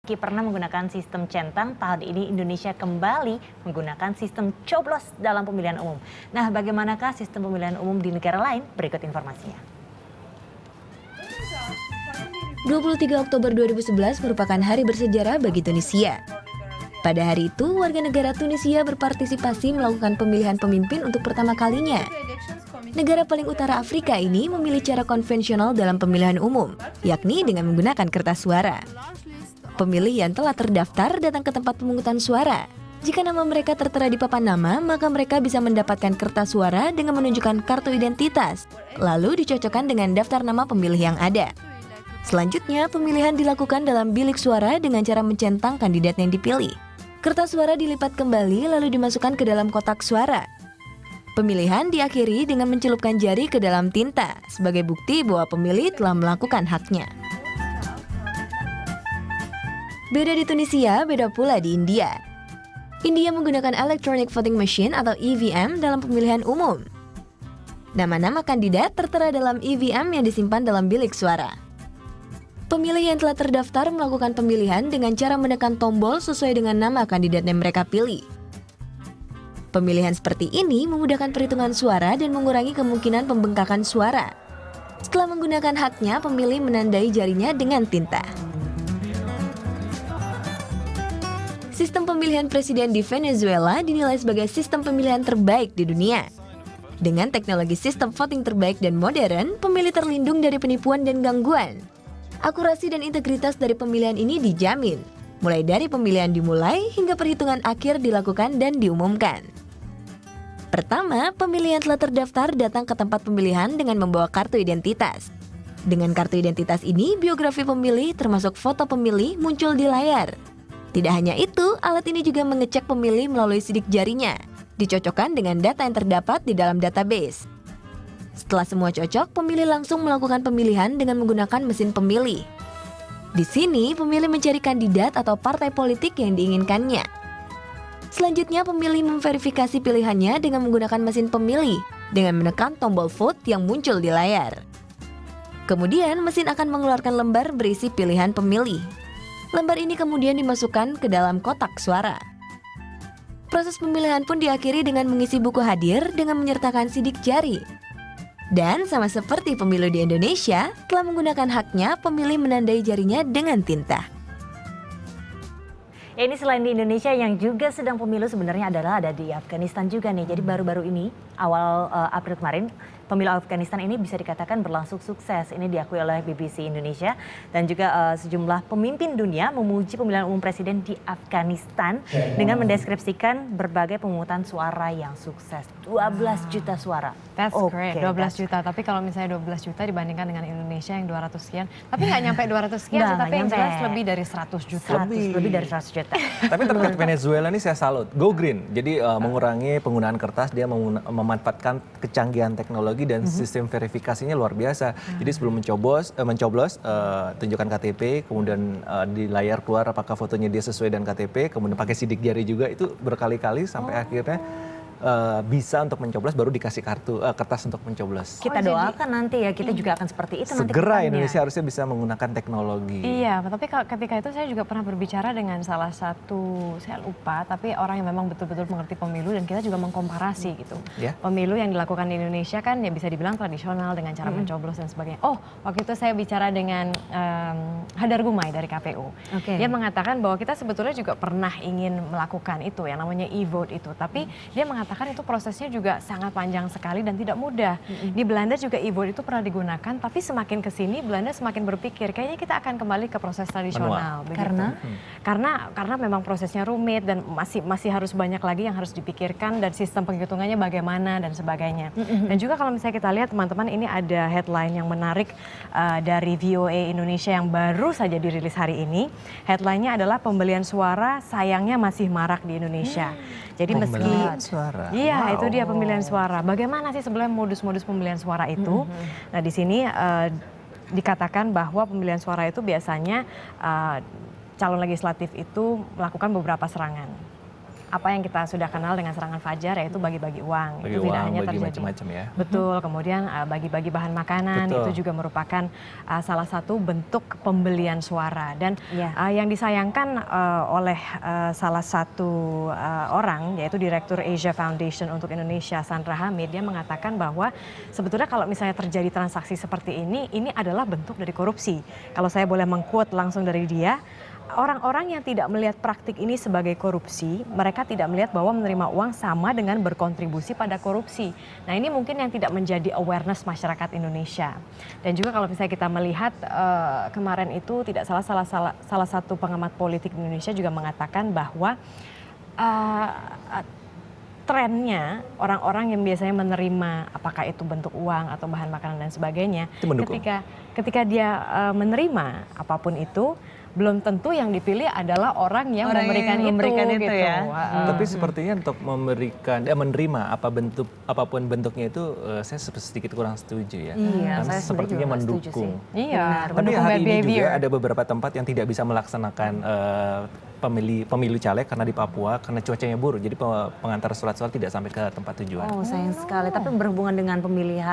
Meski pernah menggunakan sistem centang, tahun ini Indonesia kembali menggunakan sistem coblos dalam pemilihan umum. Nah, bagaimanakah sistem pemilihan umum di negara lain? Berikut informasinya. 23 Oktober 2011 merupakan hari bersejarah bagi Tunisia. Pada hari itu, warga negara Tunisia berpartisipasi melakukan pemilihan pemimpin untuk pertama kalinya. Negara paling utara Afrika ini memilih cara konvensional dalam pemilihan umum, yakni dengan menggunakan kertas suara. Pemilih yang telah terdaftar datang ke tempat pemungutan suara. Jika nama mereka tertera di papan nama, maka mereka bisa mendapatkan kertas suara dengan menunjukkan kartu identitas, lalu dicocokkan dengan daftar nama pemilih yang ada. Selanjutnya, pemilihan dilakukan dalam bilik suara dengan cara mencentang kandidat yang dipilih. Kertas suara dilipat kembali lalu dimasukkan ke dalam kotak suara. Pemilihan diakhiri dengan mencelupkan jari ke dalam tinta sebagai bukti bahwa pemilih telah melakukan haknya. Beda di Tunisia, beda pula di India. India menggunakan Electronic Voting Machine atau EVM dalam pemilihan umum. Nama-nama kandidat tertera dalam EVM yang disimpan dalam bilik suara. Pemilih yang telah terdaftar melakukan pemilihan dengan cara menekan tombol sesuai dengan nama kandidat yang mereka pilih. Pemilihan seperti ini memudahkan perhitungan suara dan mengurangi kemungkinan pembengkakan suara. Setelah menggunakan haknya, pemilih menandai jarinya dengan tinta. Sistem pemilihan presiden di Venezuela dinilai sebagai sistem pemilihan terbaik di dunia. Dengan teknologi sistem voting terbaik dan modern, pemilih terlindung dari penipuan dan gangguan. Akurasi dan integritas dari pemilihan ini dijamin, mulai dari pemilihan dimulai hingga perhitungan akhir dilakukan dan diumumkan. Pertama, pemilih yang telah terdaftar datang ke tempat pemilihan dengan membawa kartu identitas. Dengan kartu identitas ini, biografi pemilih termasuk foto pemilih muncul di layar. Tidak hanya itu, alat ini juga mengecek pemilih melalui sidik jarinya, dicocokkan dengan data yang terdapat di dalam database. Setelah semua cocok, pemilih langsung melakukan pemilihan dengan menggunakan mesin pemilih. Di sini, pemilih mencari kandidat atau partai politik yang diinginkannya. Selanjutnya, pemilih memverifikasi pilihannya dengan menggunakan mesin pemilih, dengan menekan tombol vote yang muncul di layar. Kemudian, mesin akan mengeluarkan lembar berisi pilihan pemilih. Lembar ini kemudian dimasukkan ke dalam kotak suara. Proses pemilihan pun diakhiri dengan mengisi buku hadir dengan menyertakan sidik jari. Dan sama seperti pemilu di Indonesia, telah menggunakan haknya, pemilih menandai jarinya dengan tinta. Ya, ini selain di Indonesia yang juga sedang pemilu sebenarnya adalah ada di Afghanistan juga nih. Jadi baru-baru ini, awal April kemarin, pemilu Afghanistan ini bisa dikatakan berlangsung sukses. Ini diakui oleh BBC Indonesia dan juga sejumlah pemimpin dunia memuji pemilihan umum presiden di Afghanistan dengan mendeskripsikan berbagai pemungutan suara yang sukses. 12 juta suara. That's great, 12 juta. Tapi kalau misalnya 12 juta dibandingkan dengan Indonesia yang 200 sekian, tapi nggak nyampe 200 sekian, tapi yang jelas lebih dari 100 juta. Lebih dari 100 juta. Tapi terkait Venezuela ini saya salut, go green. Jadi mengurangi penggunaan kertas, dia memanfaatkan kecanggihan teknologi dan sistem verifikasinya luar biasa. Jadi sebelum mencoblos, tunjukkan KTP, kemudian di layar keluar apakah fotonya dia sesuai dengan KTP, kemudian pakai sidik jari juga, itu berkali-kali sampai akhirnya bisa untuk mencoblos, baru dikasih kertas untuk mencoblos. Kita doakan nanti ya, kita juga akan seperti itu nanti segera kedepannya. Indonesia harusnya bisa menggunakan teknologi. Iya, tapi ketika itu saya juga pernah berbicara dengan salah satu, saya lupa, tapi orang yang memang betul-betul mengerti pemilu dan kita juga mengkomparasi gitu. Pemilu yang dilakukan di Indonesia kan ya bisa dibilang tradisional dengan cara mencoblos dan sebagainya. Oh, waktu itu saya bicara dengan Hadar Gumai dari KPU. Dia mengatakan bahwa kita sebetulnya juga pernah ingin melakukan itu, yang namanya e-vote itu. Tapi dia mengatakan itu prosesnya juga sangat panjang sekali dan tidak mudah. Di Belanda juga e-vote itu pernah digunakan, tapi semakin kesini Belanda semakin berpikir kayaknya kita akan kembali ke proses tradisional. Karena memang prosesnya rumit dan masih harus banyak lagi yang harus dipikirkan dan sistem penghitungannya bagaimana dan sebagainya. Dan juga kalau misalnya kita lihat teman-teman, ini ada headline yang menarik dari VOA Indonesia yang baru saja dirilis hari ini. Headline-nya adalah pembelian suara sayangnya masih marak di Indonesia. Jadi meski suara. Iya, itu dia pemilihan suara. Bagaimana sih sebenarnya modus-modus pemilihan suara itu? Nah, di sini dikatakan bahwa pemilihan suara itu biasanya calon legislatif itu melakukan beberapa serangan. apa yang kita sudah kenal dengan serangan fajar, yaitu bagi-bagi uang. Bagi Itu tidak uang, hanya bagi terjadi. macam-macam ya. Betul, kemudian bagi-bagi bahan makanan. Betul. Itu juga merupakan salah satu bentuk pembelian suara. Dan yang disayangkan oleh salah satu orang, yaitu Direktur Asia Foundation untuk Indonesia, Sandra Hamid, dia mengatakan bahwa sebetulnya kalau misalnya terjadi transaksi seperti ini adalah bentuk dari korupsi. Kalau saya boleh meng-quote langsung dari dia, orang-orang yang tidak melihat praktik ini sebagai korupsi, mereka tidak melihat bahwa menerima uang sama dengan berkontribusi pada korupsi. Nah, ini mungkin yang tidak menjadi awareness masyarakat Indonesia. Dan juga kalau misalnya kita melihat kemarin itu tidak salah satu pengamat politik di Indonesia juga mengatakan bahwa trennya orang-orang yang biasanya menerima apakah itu bentuk uang atau bahan makanan dan sebagainya, ketika dia menerima apapun itu, belum tentu yang dipilih adalah orang yang memberikan itu gitu. Ya. Tapi sepertinya untuk menerima apapun bentuknya itu saya sedikit kurang setuju ya. Iya, Karena saya sepertinya juga setuju sih. mendukung. Iya, Tapi mendukung hari bad ini juga behavior. ada beberapa tempat yang tidak bisa melaksanakan pemilu caleg karena di Papua karena cuacanya buruk. Jadi pengantar surat-surat tidak sampai ke tempat tujuan. Oh, sayang sekali. Tapi berhubungan dengan pemilihan